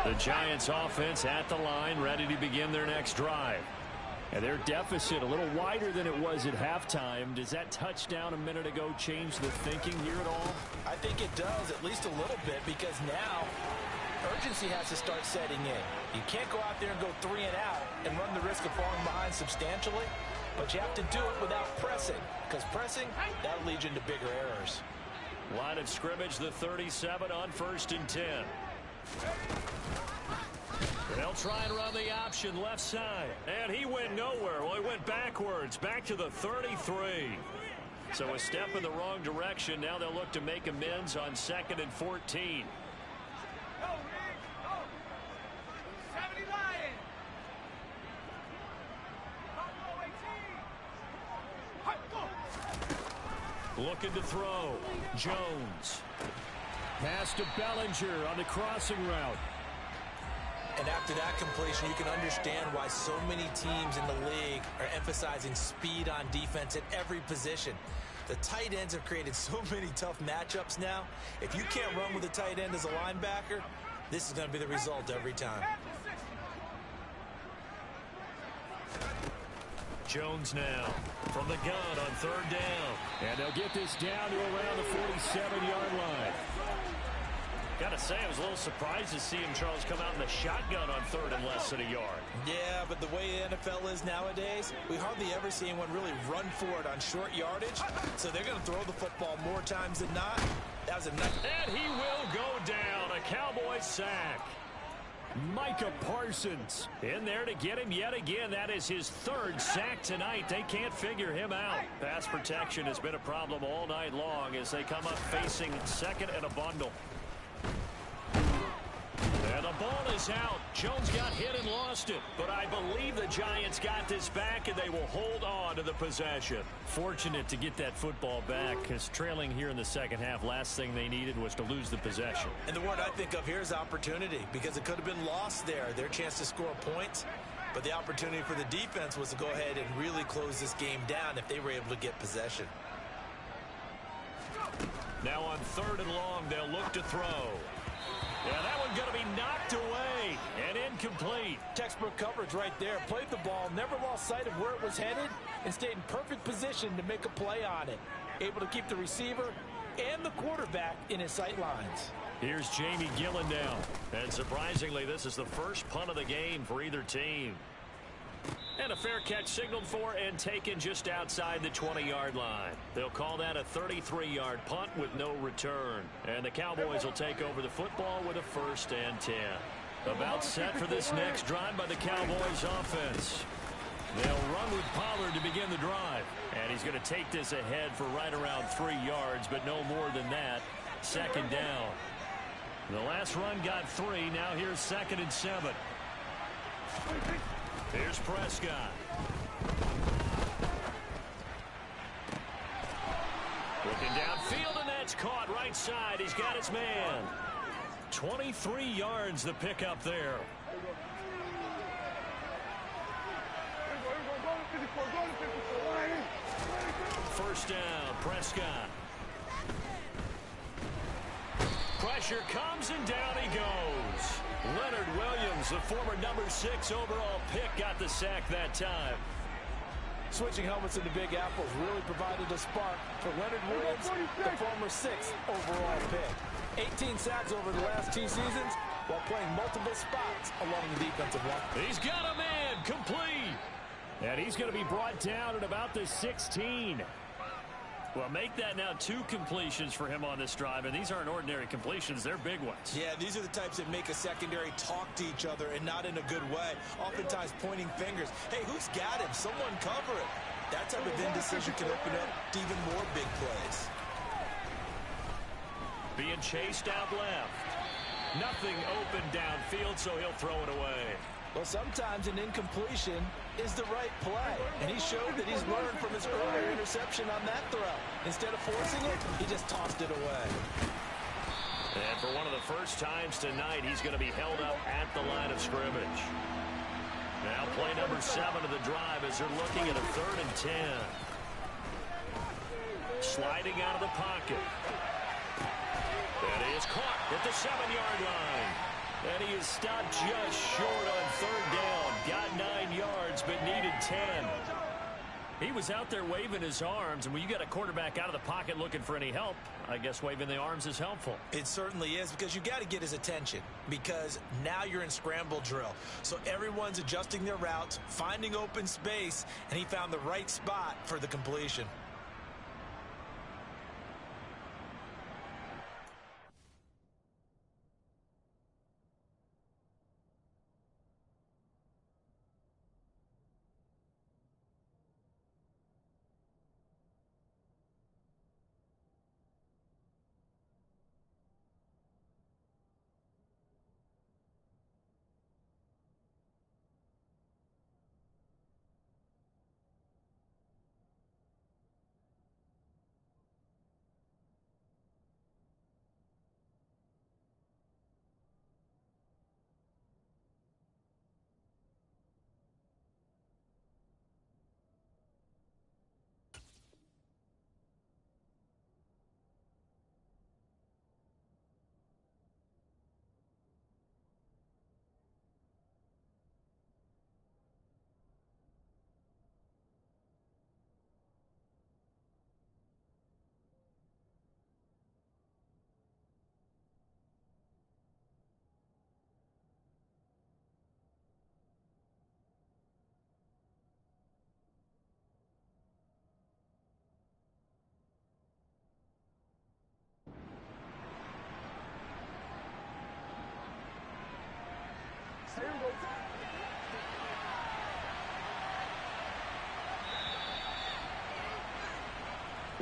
The Giants offense at the line, ready to begin their next drive. And their deficit a little wider than it was at halftime. Does that touchdown a minute ago change the thinking here at all? I think it does, at least a little bit, because now urgency has to start setting in. You can't go out there and go 3 and out and run the risk of falling behind substantially, but you have to do it without pressing, because pressing, that'll lead you into bigger errors. Line of scrimmage, the 37 on 1st and 10. They'll try and run the option left side. And he went nowhere. Well, he went backwards, back to the 33. So a step in the wrong direction. Now they'll look to make amends on 2nd and 14. Looking to throw. Jones. Pass to Bellinger on the crossing route. And after that completion, you can understand why so many teams in the league are emphasizing speed on defense at every position. The tight ends have created so many tough matchups now. If you can't run with a tight end as a linebacker, this is going to be the result every time. Jones now from the gun on 3rd down. And they'll get this down to around the 47-yard line. Gotta say, I was a little surprised to see him, Charles, come out in the shotgun on 3rd and less than a yard. Yeah, but the way the NFL is nowadays, we hardly ever see anyone really run for it on short yardage. So they're going to throw the football more times than not. That was a nice... And he will go down. A Cowboy sack. Micah Parsons in there to get him yet again. That is his 3rd sack tonight. They can't figure him out. Pass protection has been a problem all night long as they come up facing 2nd and a bundle. And the ball is out. Jones got hit and lost it. But I believe the Giants got this back, and they will hold on to the possession. Fortunate to get that football back, because trailing here in the second half, last thing they needed was to lose the possession. And the word I think of here is opportunity, because it could have been lost there, their chance to score points. But the opportunity for the defense was to go ahead and really close this game down if they were able to get possession. Now on 3rd and long, they'll look to throw. Yeah, that one's going to be knocked away and incomplete. Textbook coverage right there. Played the ball, never lost sight of where it was headed, and stayed in perfect position to make a play on it. Able to keep the receiver and the quarterback in his sight lines. Here's Jamie Gillen down. And surprisingly, this is the first punt of the game for either team. And a fair catch signaled for and taken just outside the 20-yard line. They'll call that a 33-yard punt with no return. And the Cowboys will take over the football with a 1st and 10. About set for this next drive by the Cowboys offense. They'll run with Pollard to begin the drive. And he's going to take this ahead for right around 3 yards, but no more than that. 2nd down. The last run got 3. Now here's 2nd and 7. Here's Prescott. Looking downfield, and that's caught right side. He's got his man. 23 yards the pickup there. First down, Prescott. Pressure comes, and down he goes. Leonard Williams, the former number 6 overall pick, got the sack that time. Switching helmets in the Big Apples really provided a spark for Leonard Williams, the former 6th overall pick. 18 sacks over the last 2 seasons while playing multiple spots along the defensive line. He's got a man complete. And he's going to be brought down at about the 16. Well, make that now 2 completions for him on this drive, and these aren't ordinary completions. They're big ones. Yeah, these are the types that make a secondary talk to each other and not in a good way, oftentimes pointing fingers. Hey, who's got him? Someone cover it. That type of indecision can open up to even more big plays. Being chased out left. Nothing open downfield, so he'll throw it away. Well, sometimes an incompletion is the right play, and he showed that he's learned from his earlier interception on that throw. Instead of forcing it, he just tossed it away. And for one of the first times tonight, he's going to be held up at the line of scrimmage. Now play number 7 of the drive as they're looking at a 3rd and 10. Sliding out of the pocket. And he is caught at the 7-yard line. And he is stopped just short on third down. Got 9 yards, but needed 10. He was out there waving his arms, and when you got a quarterback out of the pocket looking for any help, I guess waving the arms is helpful. It certainly is, because you got to get his attention, because now you're in scramble drill. So everyone's adjusting their routes, finding open space, and he found the right spot for the completion.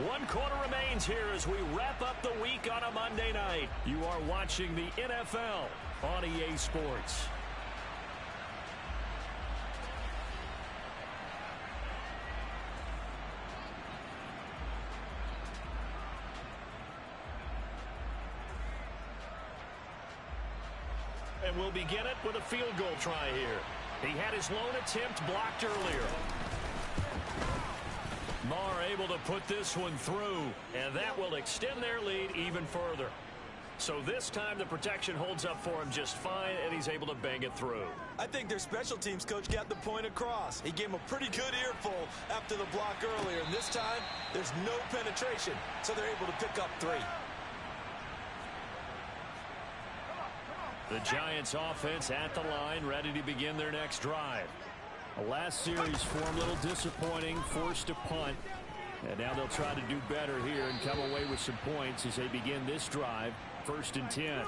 One quarter remains here as we wrap up the week on a Monday night. You are watching the NFL on EA Sports. And we'll begin it with a field goal try here. He had his lone attempt blocked earlier. Marr able to put this one through, and that will extend their lead even further. So this time the protection holds up for him just fine, and he's able to bang it through. I think their special teams coach got the point across. He gave him a pretty good earful after the block earlier, and this time there's no penetration, so they're able to pick up 3. The Giants offense at the line, ready to begin their next drive. The last series for them a little disappointing, forced a punt. And now they'll try to do better here and come away with some points as they begin this drive. 1st and 10.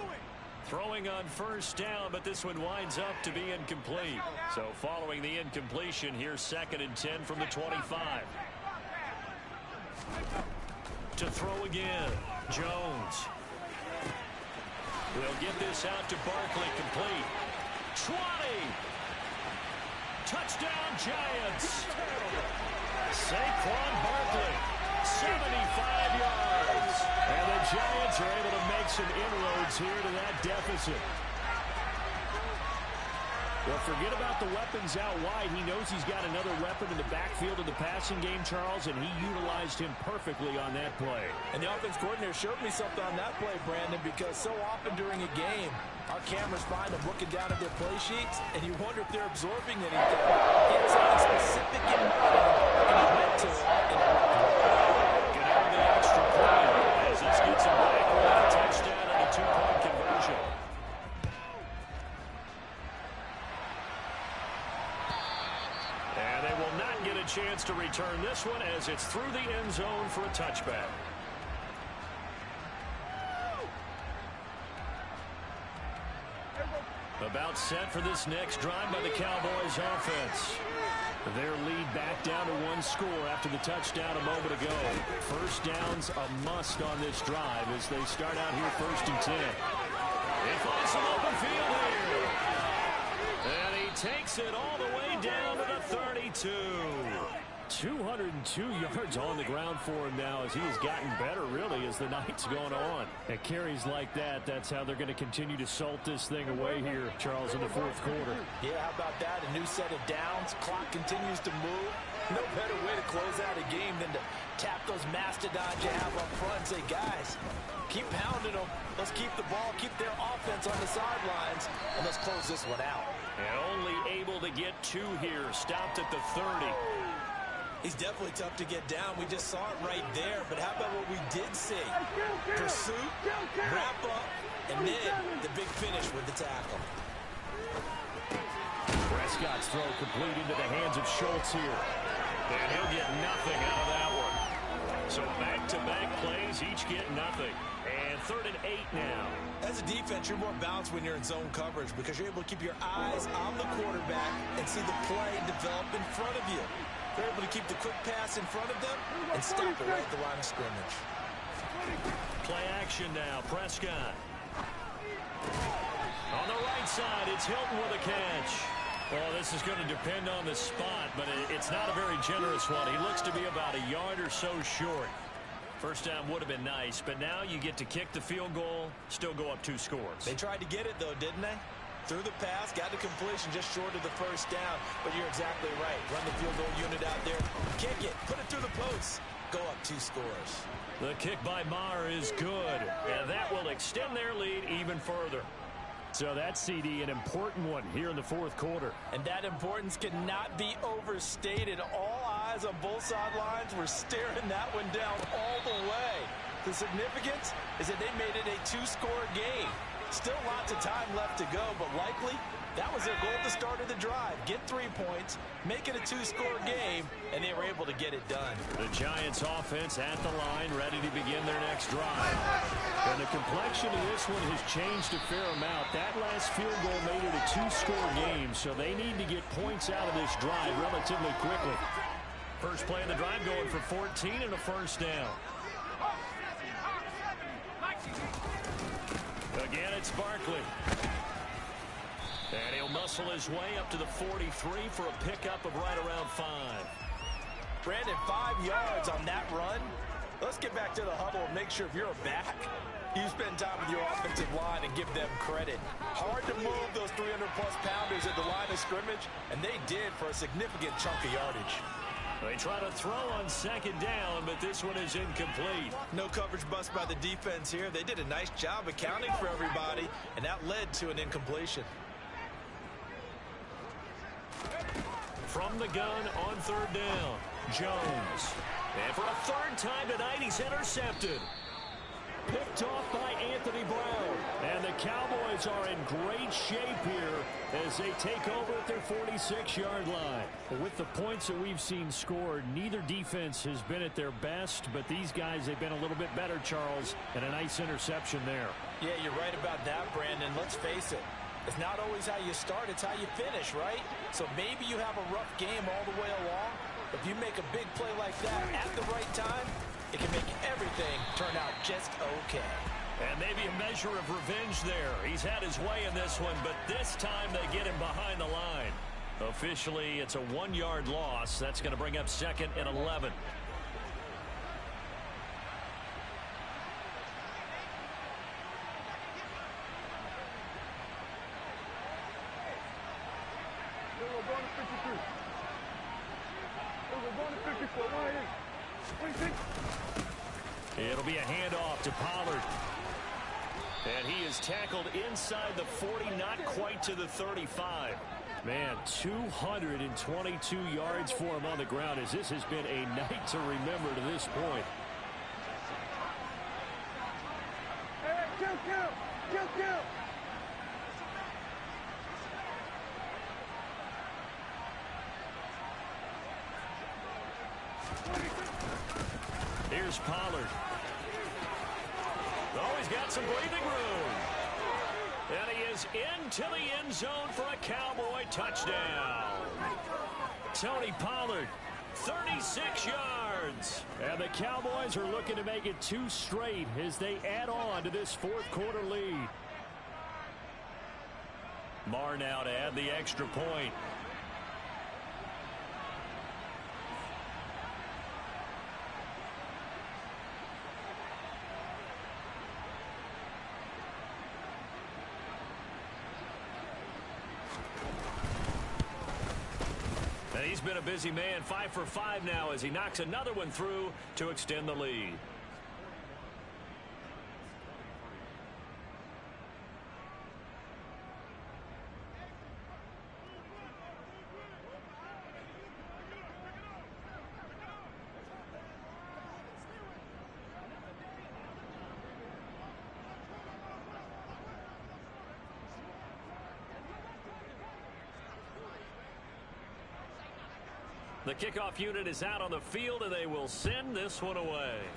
Throwing on first down, but this one winds up to be incomplete. So following the incompletion, here's 2nd and 10 from the 25. To throw again, Jones. We'll get this out to Barkley, complete. 20. Touchdown, Giants. Saquon Barkley, 75 yards. And the Giants are able to make some inroads here to that deficit. Well, forget about the weapons out wide. He knows he's got another weapon in the backfield of the passing game, Charles, and he utilized him perfectly on that play. And the offense coordinator showed me something on that play, Brandon, because so often during a game, our cameras find them looking down at their play sheets, and you wonder if they're absorbing anything. He had something specific in mind, and he went to it. Get out of the extra point as this gets him back with a touchdown and a 2-point conversion. And they will not get a chance to return this one as it's through the end zone for a touchback. About set for this next drive by the Cowboys offense. Their lead back down to 1 score after the touchdown a moment ago. First down's a must on this drive as they start out here 1st and 10. They find some open field here. And he takes it all the way down to the 32. 202 yards on the ground for him now as he has gotten better, really, as the night's gone on. At carries like that, that's how they're going to continue to salt this thing away here, Charles, in the fourth quarter. Yeah, how about that? A new set of downs. Clock continues to move. No better way to close out a game than to tap those mastodons you have up front and say, guys, keep pounding them. Let's keep the ball, keep their offense on the sidelines, and let's close this one out. And only able to get 2 here. Stopped at the 30. He's definitely tough to get down. We just saw it right there. But how about what we did see? Pursuit, wrap up, and then the big finish with the tackle. Prescott's throw complete into the hands of Schultz here. And he'll get nothing out of that one. So back-to-back plays, each get nothing. And 3rd and 8 now. As a defense, you're more balanced when you're in zone coverage because you're able to keep your eyes on the quarterback and see the play develop in front of you. They're able to keep the quick pass in front of them and stop it right at the line of scrimmage. Play action now. Prescott. On the right side, it's Hilton with a catch. Well, this is going to depend on the spot, but it's not a very generous one. He looks to be about a yard or so short. First down would have been nice, but now you get to kick the field goal, still go up 2 scores. They tried to get it, though, didn't they? Threw the pass, got the completion just short of the first down, but you're exactly right. Run the field goal unit out there, kick it, put it through the post, go up 2 scores. The kick by Maher is good, and that will extend their lead even further. So that's, CD, an important one here in the fourth quarter. And that importance cannot be overstated. All eyes on both sidelines were staring that one down all the way. The significance is that they made it a 2-score game. Still lots of time left to go, but likely that was their goal at the start of the drive. Get 3 points, make it a 2-score game, and they were able to get it done. The Giants offense at the line, ready to begin their next drive. And the complexion of this one has changed a fair amount. That last field goal made it a 2-score game, so they need to get points out of this drive relatively quickly. First play of the drive going for 14 and a first down. Again, it's Barkley. And he'll muscle his way up to the 43 for a pickup of right around 5. Brandon, 5 yards on that run. Let's get back to the huddle and make sure if you're a back, you spend time with your offensive line and give them credit. Hard to move those 300-plus pounders at the line of scrimmage, and they did for a significant chunk of yardage. They try to throw on second down, but this one is incomplete. No coverage bust by the defense here. They did a nice job accounting for everybody, and that led to an incompletion. From the gun on 3rd down, Jones. And for a 3rd time tonight, he's intercepted. Picked off by Anthony Brown. And the Cowboys are in great shape here as they take over at their 46-yard line. With the points that we've seen scored, neither defense has been at their best, but these guys, they've been a little bit better, Charles, and a nice interception there. Yeah, you're right about that, Brandon. Let's face it. It's not always how you start, it's how you finish, right? So maybe you have a rough game all the way along, but if you make a big play like that at the right time, it can make everything turn out just okay. And maybe a measure of revenge there. He's had his way in this one, but this time they get him behind the line. Officially, it's a 1-yard loss. That's going to bring up 2nd and 11. It'll be a handoff to Pollard. And he is tackled inside the 40, not quite to the 35. Man, 222 yards for him on the ground as this has been a night to remember to this point. Hey, kill. Here's Pollard. Oh, he's got some breathing room. And he is into the end zone for a Cowboy touchdown. Tony Pollard, 36 yards. And the Cowboys are looking to make it 2 straight as they add on to this fourth quarter lead. Maher now to add the extra point. He's been a busy man, 5 for 5 now as he knocks another one through to extend the lead. The kickoff unit is out on the field, and they will send this one away.